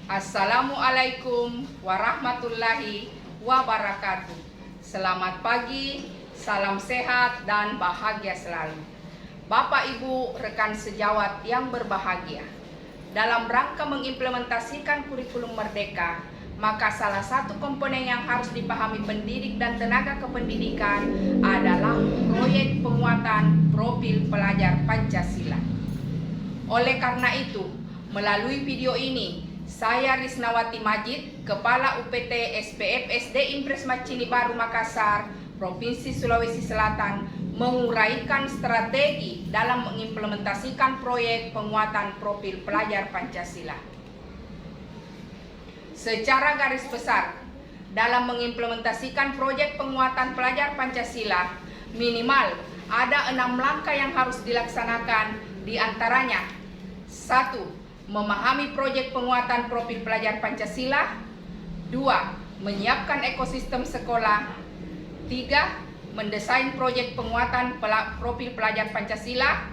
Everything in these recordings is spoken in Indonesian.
Assalamualaikum warahmatullahi wabarakatuh. Selamat pagi, salam sehat dan bahagia selalu. Bapak Ibu rekan sejawat yang berbahagia, dalam rangka mengimplementasikan kurikulum Merdeka, maka salah satu komponen yang harus dipahami pendidik dan tenaga kependidikan adalah proyek penguatan profil pelajar Pancasila. Oleh karena itu, melalui video ini, saya Risnawati Majid, Kepala UPT SPF SD Impres Macini Baru Makassar, Provinsi Sulawesi Selatan, menguraikan strategi dalam mengimplementasikan proyek penguatan profil pelajar Pancasila. Secara garis besar, dalam mengimplementasikan proyek penguatan pelajar Pancasila, minimal ada 6 langkah yang harus dilaksanakan, di antaranya: 1. Memahami proyek penguatan profil pelajar Pancasila. 2. Menyiapkan ekosistem sekolah. 3. Mendesain proyek penguatan profil pelajar Pancasila.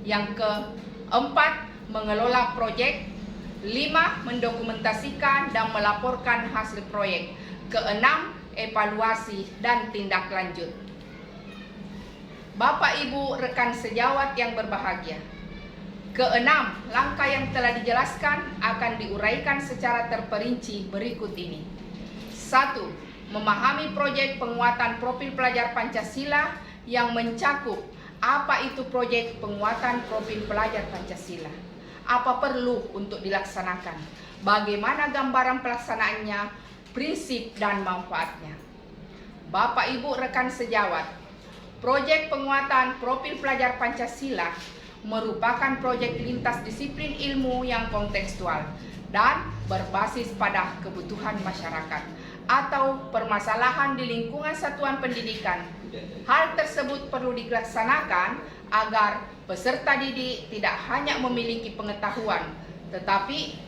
Yang keempat, mengelola proyek. 5. Mendokumentasikan dan melaporkan hasil proyek. Keenam, evaluasi dan tindak lanjut. Bapak Ibu rekan sejawat yang berbahagia, keenam langkah yang telah dijelaskan akan diuraikan secara terperinci berikut ini. 1. Memahami proyek penguatan profil pelajar Pancasila yang mencakup apa itu proyek penguatan profil pelajar Pancasila, apa perlu untuk dilaksanakan, bagaimana gambaran pelaksanaannya, prinsip dan manfaatnya. Bapak Ibu rekan sejawat, proyek penguatan profil pelajar Pancasila merupakan proyek lintas disiplin ilmu yang kontekstual dan berbasis pada kebutuhan masyarakat atau permasalahan di lingkungan satuan pendidikan. Hal tersebut perlu dilaksanakan agar peserta didik tidak hanya memiliki pengetahuan, tetapi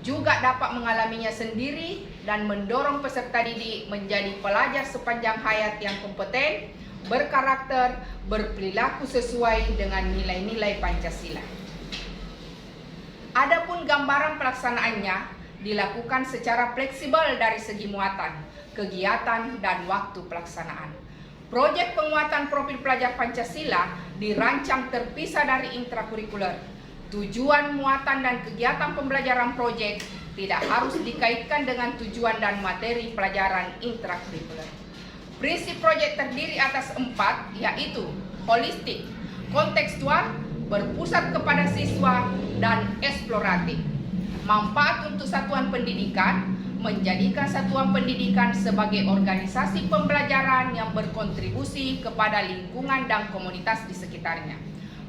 juga dapat mengalaminya sendiri dan mendorong peserta didik menjadi pelajar sepanjang hayat yang kompeten, berkarakter, berperilaku sesuai dengan nilai-nilai Pancasila. Adapun gambaran pelaksanaannya dilakukan secara fleksibel dari segi muatan, kegiatan, dan waktu pelaksanaan. Proyek penguatan profil pelajar Pancasila dirancang terpisah dari intrakurikuler. Tujuan, muatan, dan kegiatan pembelajaran proyek tidak harus dikaitkan dengan tujuan dan materi pelajaran intrakurikuler. Prinsip proyek terdiri atas 4, yaitu holistik, kontekstual, berpusat kepada siswa, dan eksploratif. Manfaat untuk satuan pendidikan: menjadikan satuan pendidikan sebagai organisasi pembelajaran yang berkontribusi kepada lingkungan dan komunitas di sekitarnya.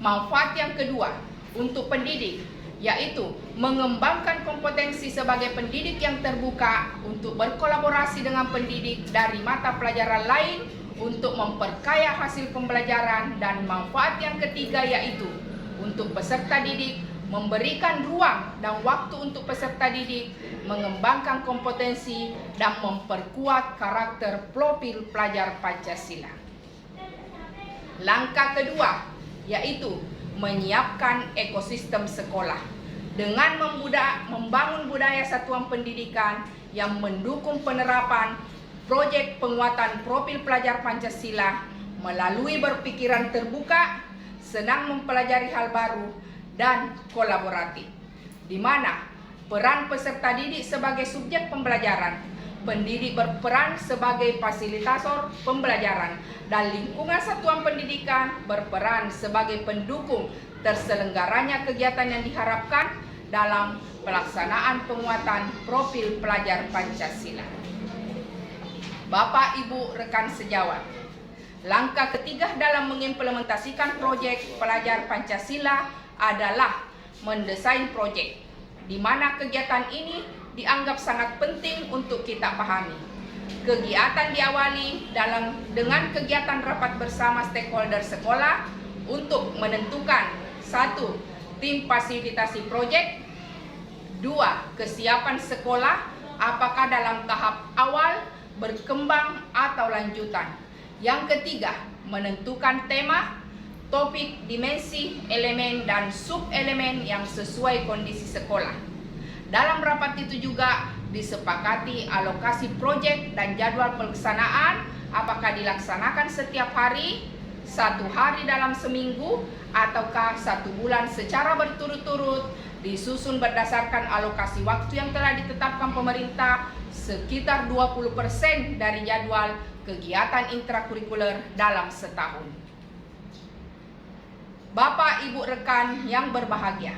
Manfaat yang kedua untuk pendidik, yaitu mengembangkan kompetensi sebagai pendidik yang terbuka untuk berkolaborasi dengan pendidik dari mata pelajaran lain untuk memperkaya hasil pembelajaran. Dan manfaat yang ketiga yaitu untuk peserta didik, memberikan ruang dan waktu untuk peserta didik mengembangkan kompetensi dan memperkuat karakter profil pelajar Pancasila. Langkah kedua yaitu menyiapkan ekosistem sekolah dengan membangun budaya satuan pendidikan yang mendukung penerapan proyek penguatan profil pelajar Pancasila melalui berpikiran terbuka, senang mempelajari hal baru, dan kolaboratif, di mana peran peserta didik sebagai subjek pembelajaran, pendidik berperan sebagai fasilitator pembelajaran, dan lingkungan satuan pendidikan berperan sebagai pendukung terselenggaranya kegiatan yang diharapkan dalam pelaksanaan penguatan profil pelajar Pancasila. Bapak Ibu rekan sejawat, langkah ketiga dalam mengimplementasikan proyek pelajar Pancasila adalah mendesain proyek, di mana kegiatan ini dianggap sangat penting untuk kita pahami. Kegiatan diawali dengan kegiatan rapat bersama stakeholder sekolah untuk menentukan: 1. Tim fasilitasi proyek. 2. Kesiapan sekolah, apakah dalam tahap awal, berkembang, atau lanjutan. Yang ketiga, menentukan tema, topik, dimensi, elemen, dan sub-elemen yang sesuai kondisi sekolah. Dalam rapat itu juga disepakati alokasi proyek dan jadwal pelaksanaan, apakah dilaksanakan setiap hari, 1 hari dalam seminggu, ataukah 1 bulan secara berturut-turut, disusun berdasarkan alokasi waktu yang telah ditetapkan pemerintah sekitar 20% dari jadwal kegiatan intrakurikuler dalam setahun. Bapak, Ibu, rekan yang berbahagia,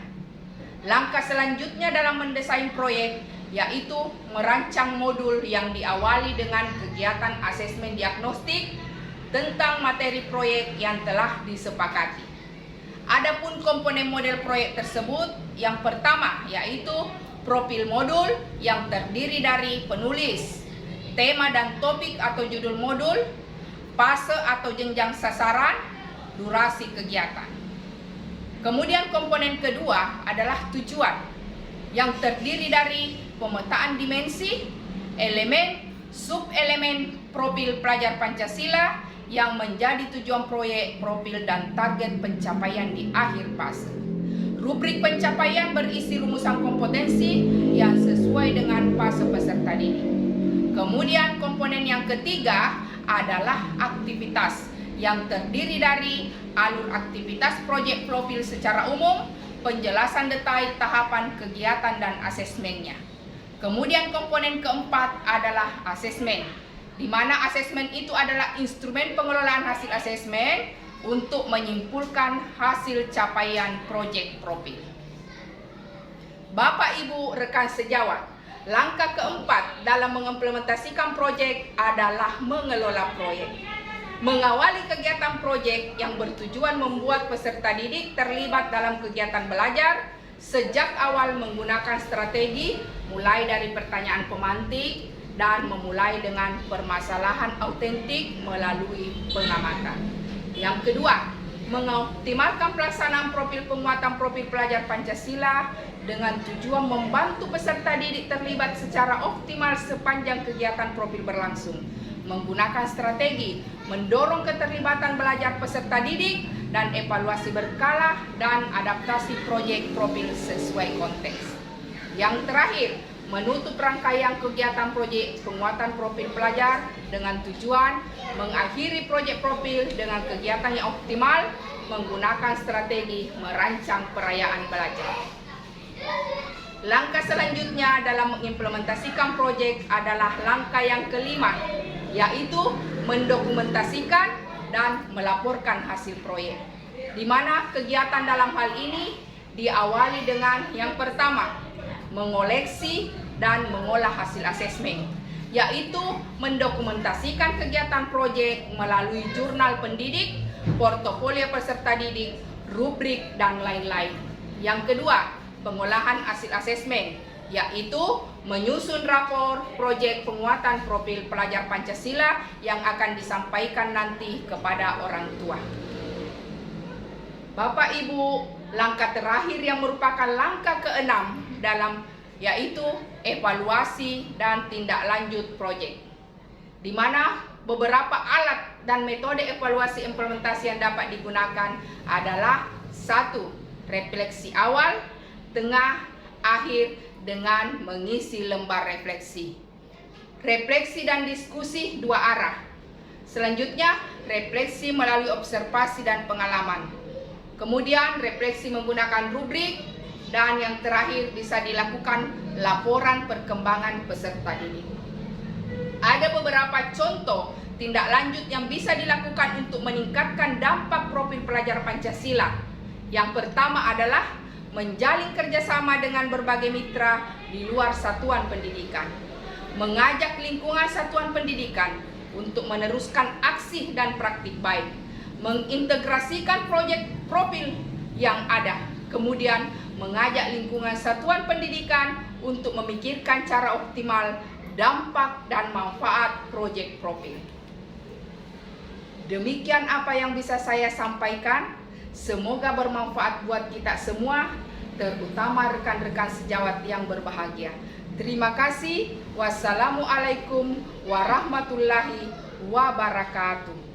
langkah selanjutnya dalam mendesain proyek yaitu merancang modul yang diawali dengan kegiatan asesmen diagnostik tentang materi proyek yang telah disepakati. Adapun komponen model proyek tersebut, yang pertama yaitu profil modul yang terdiri dari penulis, tema dan topik atau judul modul, fase atau jenjang sasaran, durasi kegiatan. Kemudian komponen kedua adalah tujuan yang terdiri dari pemetaan dimensi, elemen, sub-elemen profil pelajar Pancasila yang menjadi tujuan proyek, profil dan target pencapaian di akhir fase. Rubrik pencapaian berisi rumusan kompetensi yang sesuai dengan fase peserta didik. Kemudian komponen yang ketiga adalah aktivitas yang terdiri dari alur aktivitas proyek profil secara umum, penjelasan detail tahapan kegiatan dan asesmennya. Kemudian komponen keempat adalah asesmen, di mana asesmen itu adalah instrumen pengelolaan hasil asesmen untuk menyimpulkan hasil capaian proyek profil. Bapak, Ibu, rekan sejawat, langkah keempat dalam mengimplementasikan proyek adalah mengelola proyek. Mengawali kegiatan proyek yang bertujuan membuat peserta didik terlibat dalam kegiatan belajar sejak awal menggunakan strategi mulai dari pertanyaan pemantik dan memulai dengan permasalahan autentik melalui pengamatan. Yang kedua, mengoptimalkan pelaksanaan profil penguatan profil pelajar Pancasila dengan tujuan membantu peserta didik terlibat secara optimal sepanjang kegiatan profil berlangsung. Menggunakan strategi mendorong keterlibatan belajar peserta didik dan evaluasi berkala dan adaptasi proyek profil sesuai konteks. Yang terakhir, menutup rangkaian kegiatan proyek penguatan profil pelajar dengan tujuan mengakhiri proyek profil dengan kegiatan yang optimal menggunakan strategi merancang perayaan belajar. Langkah selanjutnya dalam mengimplementasikan proyek adalah langkah yang kelima, yaitu mendokumentasikan dan melaporkan hasil proyek, di mana kegiatan dalam hal ini diawali dengan yang pertama, mengoleksi dan mengolah hasil asesmen, yaitu mendokumentasikan kegiatan proyek melalui jurnal pendidik, portofolio peserta didik, rubrik, dan lain-lain. Yang kedua, pengolahan hasil asesmen, yaitu menyusun rapor proyek penguatan profil pelajar Pancasila yang akan disampaikan nanti kepada orang tua. Bapak, Ibu, langkah terakhir yang merupakan langkah keenam dalam yaitu evaluasi dan tindak lanjut proyek, di mana beberapa alat dan metode evaluasi implementasi yang dapat digunakan adalah 1. Refleksi awal, tengah, akhir dengan mengisi lembar refleksi. Refleksi dan diskusi 2 arah. Selanjutnya, refleksi melalui observasi dan pengalaman. Kemudian, refleksi menggunakan rubrik. Dan yang terakhir, bisa dilakukan laporan perkembangan peserta didik. Ada beberapa contoh tindak lanjut yang bisa dilakukan untuk meningkatkan dampak profil pelajar Pancasila. Yang pertama adalah menjalin kerjasama dengan berbagai mitra di luar satuan pendidikan, mengajak lingkungan satuan pendidikan untuk meneruskan aksi dan praktik baik, mengintegrasikan proyek profil yang ada, kemudian mengajak lingkungan satuan pendidikan untuk memikirkan cara optimal dampak dan manfaat proyek profil. Demikian apa yang bisa saya sampaikan. Semoga bermanfaat buat kita semua, terutama rekan-rekan sejawat yang berbahagia. Terima kasih. Wassalamualaikum warahmatullahi wabarakatuh.